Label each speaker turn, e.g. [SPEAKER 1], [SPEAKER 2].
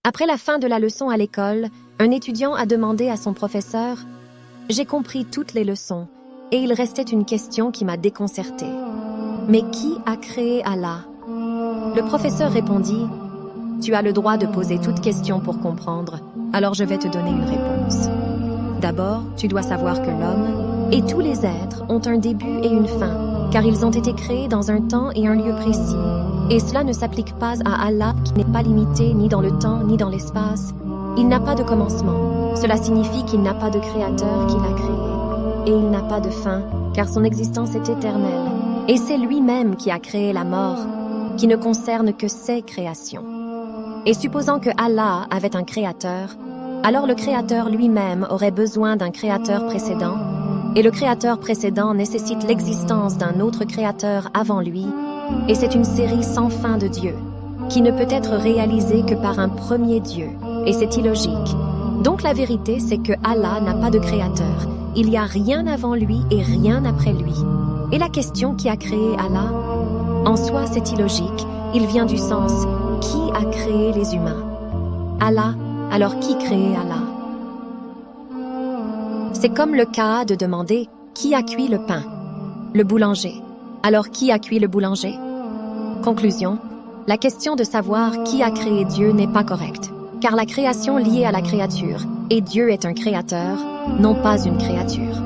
[SPEAKER 1] Après la fin de la leçon à l'école, un étudiant a demandé à son professeur « J'ai compris toutes les leçons et il restait une question qui m'a déconcerté. Mais qui a créé Allah ?» Le professeur répondit « Tu as le droit de poser toute question pour comprendre, alors je vais te donner une réponse. D'abord, tu dois savoir que l'homme et tous les êtres ont un début et une fin, car ils ont été créés dans un temps et un lieu précis. Et cela ne s'applique pas à Allah qui n'est pas limité ni dans le temps ni dans l'espace. Il n'a pas de commencement. Cela signifie qu'il n'a pas de créateur qui l'a créé. Et il n'a pas de fin, car son existence est éternelle. Et c'est lui-même qui a créé la mort, qui ne concerne que ses créations. Et supposant que Allah avait un créateur, alors le créateur lui-même aurait besoin d'un créateur précédent, et le créateur précédent nécessite l'existence d'un autre créateur avant lui, et c'est une série sans fin de dieux, qui ne peut être réalisée que par un premier Dieu, et c'est illogique. Donc la vérité, c'est que Allah n'a pas de créateur, il n'y a rien avant lui et rien après lui. Et la question qui a créé Allah, en soi c'est illogique, il vient du sens « qui a créé les humains ?» Allah, alors qui crée Allah? C'est comme le cas de demander « qui a cuit le pain ?» Le boulanger. Alors qui a cuit le boulanger? Conclusion, la question de savoir qui a créé Dieu n'est pas correcte, car la création liée à la créature, et Dieu est un créateur, non pas une créature.